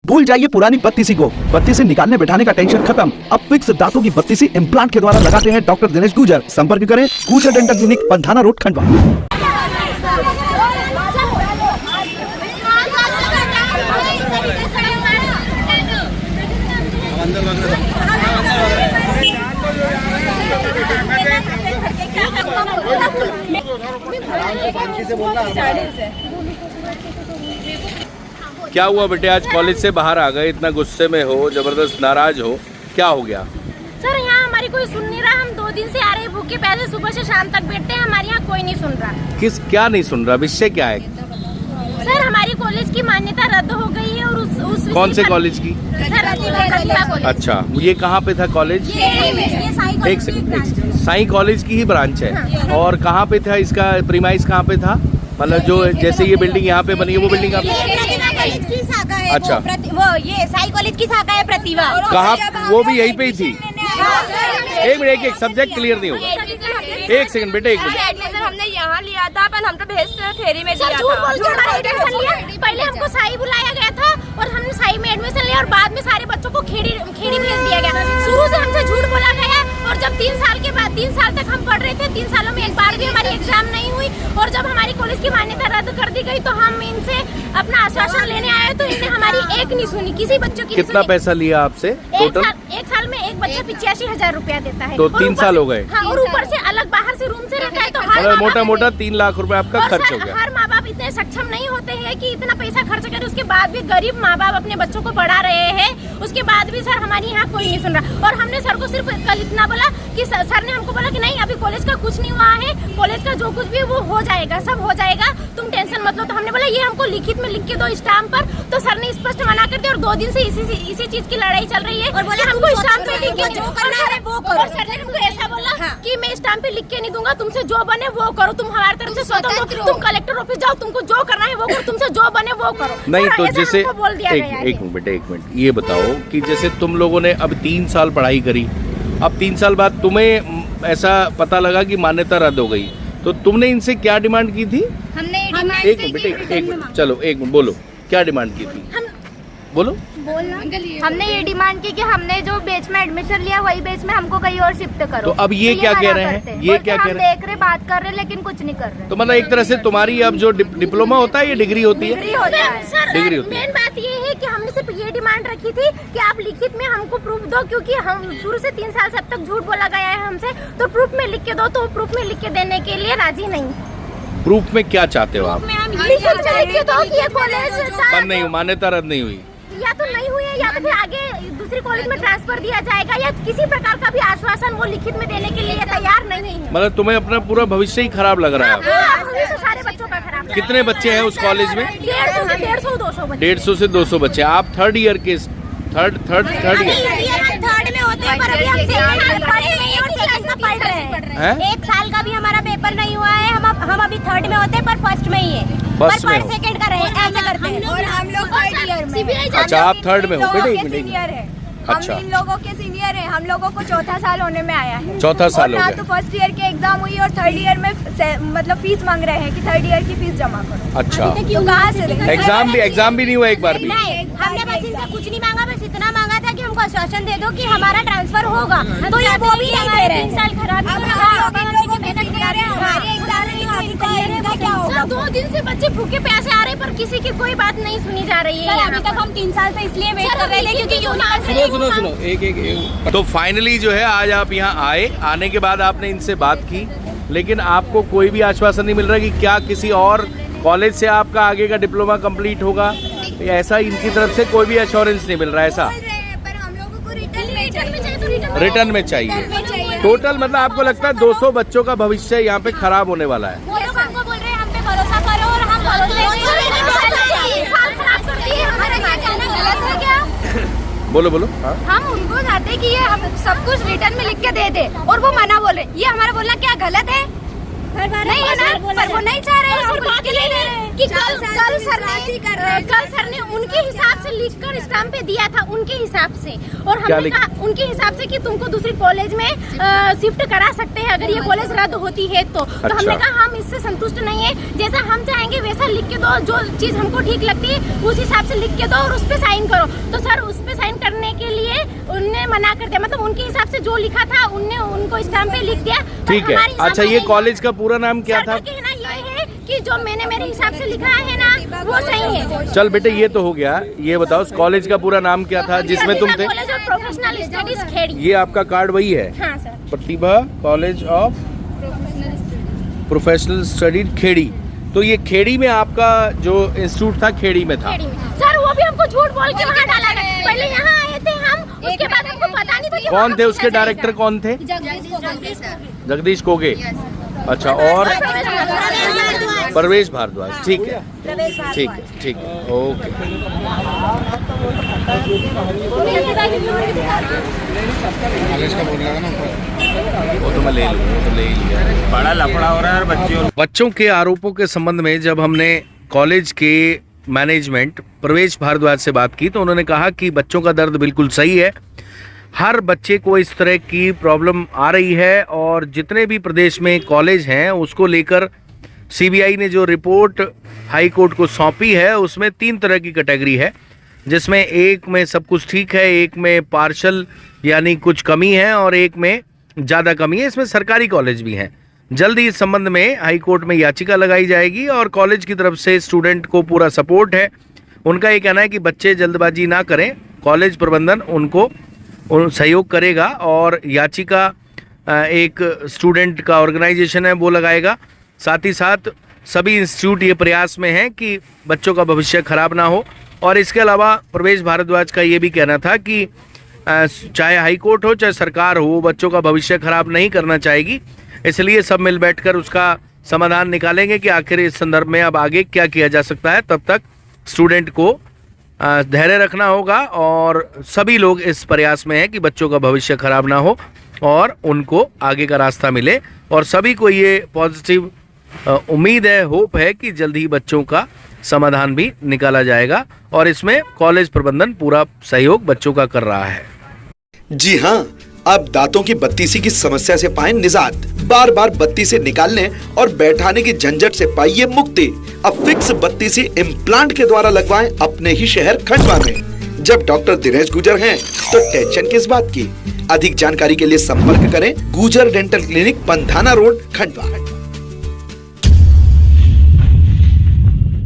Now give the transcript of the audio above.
भूल जाइए पुरानी बत्तीसी को। बत्तीसी निकालने बैठाने का टेंशन खत्म। अब फिक्स दांतों की बत्तीसी इम्प्लांट के द्वारा लगाते हैं डॉक्टर दिनेश गुजर। संपर्क करें गुजर dental clinic, Pandhana road, Khandwa. क्या हुआ बेटे, आज कॉलेज से बाहर आ गए, इतना गुस्से में हो, जबरदस्त नाराज हो, क्या हो गया? सर यहाँ हमारी कोई सुन नहीं रहा। हम 2 दिन से आ रहे हैं भूखे प्यासे, सुबह से शाम तक बैठते हैं, हमारे यहाँ कोई नहीं सुन रहा। क्या नहीं सुन रहा, विषय क्या है? सर हमारी कॉलेज की मान्यता रद्द हो गई है और उस कौन से कॉलेज की? Sir Pratibha college. अच्छा, ये कहाँ पे था कॉलेज? एक सेकंड, साई कॉलेज की ही ब्रांच है। हाँ। और कहाँ पे था इसका प्रीमाइस, कहाँ पे था? मतलब जो जैसे ये बिल्डिंग यहाँ पे बनी है वो बिल्डिंग कॉलेज की शाखा है। अच्छा, वो ये साई कॉलेज की शाखा है प्रतिभा। कहाँ? वो भी यहीं पे ही थी। एक मिनट, एक सब्जेक्ट क्लियर नहीं होगा। एक सेकंड बेटे, एक मिनट। एडमिशन हमने यहाँ लिया था, पर हम तो भेज थेरी में लिया था। पहले हमको साई बुलाया गया था और हमने साई में एडमिशन लिया और बाद में सारे बच्चों को खेड़ी भेज दिया गया। शुरू से हमसे झूठ बोला गया और जब 3 साल के बाद 3 साल तक हम पढ़ रहे थे, 3 सालों में एक बार भी हमारी एग्जाम नहीं हुई और जब हमारी कॉलेज की मान्यता रद्द कर दी गई तो हम इनसे अपना आश्वासन लेने आए तो इन्हें हमारी एक नहीं सुनी, किसी बच्चों की। कितना पैसा लिया आपसे टोटल? एक साल में एक बच्चा 85,000 रुपया देता है। तो 3 साल हो गए। हाँ, और ऊपर से अलग बाहर से रूम से रहता है तो मोटा मोटा 3 लाख रुपए आपका खर्च हो गया। हर माँ बाप इतने सक्षम नहीं होते हैं कि इतना पैसा खर्च करें, उसके बाद भी गरीब माँ बाप अपने बच्चों को पढ़ा रहे हैं, उसके बाद भी सर हमारी यहाँ कोई नहीं सुन रहा। और हमने सर को सिर्फ कल इतना बोला कि सर ने हमको बोला कि नहीं अभी कॉलेज का कुछ नहीं हुआ है, कॉलेज का जो कुछ भी वो हो जाएगा, सब हो जाएगा, तुम टेंशन मत लो। तो हमने बोला ये हमको लिखित में लिख के दो स्टाम्प पर, तो सर ने स्पष्ट मना कर दिया और 2 दिन से इसी चीज की लड़ाई चल रही है और बोले हमको स्टाम्प पे लिख के जो करना है वो करो। और सर ने हमको ऐसा बोला कि मैं स्टाम्प पे लिख के नहीं दूंगा, तुमसे जो बने वो करो, तुम हमारी तरफ से स्वतंत्र हो, तुम कलेक्टर ऑफिस जाओ, तुमको जो करना है वो करो, तुमसे जो बने वो करो। नहीं तो जैसे एक मिनट बेटे, एक मिनट, ये बताओ कि जैसे तुम लोगों ने अब 3 साल पढ़ाई करी, अब 3 साल बाद तुम्हें ऐसा पता लगा कि मान्यता रद्द हो गई, तो तुमने इनसे क्या डिमांड की थी? हमने एक मिनट, चलो एक मिनट बोलो, क्या डिमांड की थी? बोलो। हमने ये डिमांड की कि हमने जो बैच में एडमिशन लिया वही बैच में हमको कहीं और शिफ्ट करो। तो अब ये क्या कह रहे हैं? ये क्या कह रहे हैं? देख रहे, बात कर रहे, लेकिन कुछ नहीं कर रहे। तो मतलब एक तरह से तुम्हारी अब जो डिप्लोमा होता है ये डिग्री होती है? डिग्री होता है सर। डिग्री होती है। मेन बात ये है कि हमने सिर्फ ये डिमांड रखी थी कि आप लिखित में हमको प्रूफ दो, क्योंकि हम शुरू से 3 साल से अब तक झूठ बोला गया है हमसे, तो प्रूफ में लिख के दो। तो प्रूफ में लिख के देने के लिए राजी नहीं। प्रूफ में क्या चाहते हो आप? लिखित में लिख के दो कि ये कॉलेज बंद नहीं हुई, मान्यता रद्द नहीं हुई, या तो नहीं हुई है या तो फिर आगे दूसरी कॉलेज में ट्रांसफर दिया जाएगा, या किसी प्रकार का भी आश्वासन वो लिखित में देने के लिए तैयार नहीं है। मतलब तुम्हें अपना पूरा भविष्य ही खराब लग रहा है? सारे बच्चों का खराब। कितने बच्चे हैं उस कॉलेज में? 150-200 बच्चे। 150 से 200 बच्चे। आप थर्ड ईयर के थर्ड ईयर थर्ड में होते हैं, पर अभी हम पढ़ रहे हैं। 1 साल का भी हमारा पेपर नहीं हुआ है, हम अभी थर्ड में होते हैं पर फर्स्ट में ही है, फर्स्ट में पर सेकंड कर रहे हैं, ऐसे करते हैं। और हम लोग थर्ड ईयर में। अच्छा, आप थर्ड में हो बेटे? सीनियर है, अच्छा, हम इन लोगों के सीनियर हैं, हम लोगों को 4था साल होने में आया है। 4था साल हो गया। गया। तो फर्स्ट ईयर की एग्जाम हुई और थर्ड ईयर में मतलब फीस मांग रहे हैं कि थर्ड ईयर की फीस जमा करो। अच्छा, तो कहाँ से देंगे? एग्जाम भी नहीं हुआ एक बार भी? नहीं, हमने बस इनसे कुछ नहीं मांगा, बस इतना मांगा था कि हमको आश्वासन दे दो कि हमारा ट्रांसफर होगा, तो ये वो भी नहीं दे रहे। 3 साल खराब। 2 दिन से बच्चे भूखे प्यासे आ रहे पर किसी की कोई बात नहीं सुनी जा रही है। अभी तक हम 3 साल से इसलिए वेट कर रहे थे क्योंकि सुनो एक तो फाइनली जो है आज आप यहाँ आए, आने के बाद आपने इनसे बात की, लेकिन आपको कोई भी आश्वासन नहीं मिल रहा कि क्या किसी और कॉलेज से आपका आगे का डिप्लोमा कंप्लीट होगा? ऐसा इनकी तरफ से कोई भी एश्योरेंस नहीं मिल रहा है। ऐसा रिटर्न में चाहिए। टोटल मतलब आपको लगता है 200 बच्चों का भविष्य यहाँ पे खराब होने वाला है? वो लोग हमको बोल रहे हैं हम पे भरोसा करो और हम बोलो बोलो। हम उनको चाहते कि ये हम सब कुछ रिटर्न में लिख के दे दे और वो मना बोले। ये हमारा बोलना क्या गलत है? नहीं है ना, पर वो नहीं चाह रहे हैं, हम लिख के दे रहे हैं। कि कल सर ने उनके हिसाब से लिखकर स्टाम्प पे दिया था, उनके हिसाब से, और हमने कहा उनके हिसाब से कि तुमको दूसरी कॉलेज में शिफ्ट करा सकते हैं अगर ये कॉलेज रद्द होती है तो। तो हमने कहा हम इससे संतुष्ट नहीं है, जैसा हम चाहेंगे वैसा लिख के दो, जो चीज हमको ठीक लगती है उस हिसाब से लिख के दो और उस पे साइन करो। तो सर उस पे साइन करने के लिए उनने मना कर दिया, मतलब उनके हिसाब से जो लिखा था उनने उनको स्टाम्प पे लिख दिया। ठीक है, अच्छा ये कॉलेज का पूरा नाम क्या था? कहना ये है कि जो मैंने मेरे हिसाब से लिखा है ना वो सही है। चल बेटे ये तो हो गया, ये बताओ उस कॉलेज का पूरा नाम क्या था जिसमें तुम थे? College of professional studies Khedi. ये आपका कार्ड वही है? हाँ sir. Pratibha college of professional studies Khedi. तो ये खेड़ी में आपका जो इंस्टीट्यूट था खेड़ी में था? खेड़ी में। सर वो भी हमको झूठ बोल के वहाँ डाला गया। पहले यहाँ आए थे हम, उसके बाद हमको पता नहीं था कि कौन थे उसके डायरेक्टर, कौन थे? जगदीश कोगे। अच्छा, और प्रवेश भारद्वाज। ठीक है, ठीक है, ठीक है, ओके। वो तो मैं ले लूँ, वो तो ले ही लिया। बड़ा लफड़ा हो रहा है बच्चों के आरोपों के संबंध में जब हमने कॉलेज के मैनेजमेंट प्रवेश भारद्वाज से बात की तो उन्होंने कहा कि बच्चों का दर्द बिल्कुल सही है, हर बच्चे को इस तरह की प्रॉब्लम आ रही है और जितने भी प्रदेश में कॉलेज हैं उसको लेकर सीबीआई ने जो रिपोर्ट हाई कोर्ट को सौंपी है उसमें 3 तरह की कैटेगरी है, जिसमें एक में सब कुछ ठीक है, एक में पार्शल यानी कुछ कमी है और एक में ज़्यादा कमी है। इसमें सरकारी कॉलेज भी हैं। जल्द ही इस संबंध में हाई कोर्ट में याचिका लगाई जाएगी और कॉलेज की तरफ से स्टूडेंट को पूरा सपोर्ट है। उनका ये कहना है कि बच्चे जल्दबाजी ना करें, कॉलेज प्रबंधन उनको सहयोग करेगा और याचिका एक स्टूडेंट का ऑर्गेनाइजेशन है वो लगाएगा। साथ ही साथ सभी इंस्टीट्यूट ये प्रयास में हैं कि बच्चों का भविष्य खराब ना हो। और इसके अलावा प्रवेश भारद्वाज का ये भी कहना था कि चाहे हाई कोर्ट हो चाहे सरकार हो, वो बच्चों का भविष्य खराब नहीं करना चाहेगी, इसलिए सब मिल बैठकर उसका समाधान निकालेंगे कि आखिर इस संदर्भ में अब आगे क्या किया जा सकता है। तब तक स्टूडेंट को धैर्य रखना होगा और सभी लोग इस प्रयास में हैं कि बच्चों का भविष्य खराब ना हो और उनको आगे का रास्ता मिले। और सभी को ये पॉजिटिव उम्मीद है, होप है कि जल्द ही बच्चों का समाधान भी निकाला जाएगा और इसमें कॉलेज प्रबंधन पूरा सहयोग बच्चों का कर रहा है। जी हाँ, अब दांतों की बत्तीसी की समस्या से पाएं निजात। बार बार बत्तीसी निकालने और बैठाने की झंझट से पाइए मुक्ति। अब फिक्स बत्तीसी इम्प्लांट के द्वारा लगवाएं अपने ही शहर खंडवा में। जब डॉक्टर दिनेश गुजर हैं तो टेंशन किस बात की। अधिक जानकारी के लिए संपर्क करें गुजर dental clinic, Pandhana road, Khandwa.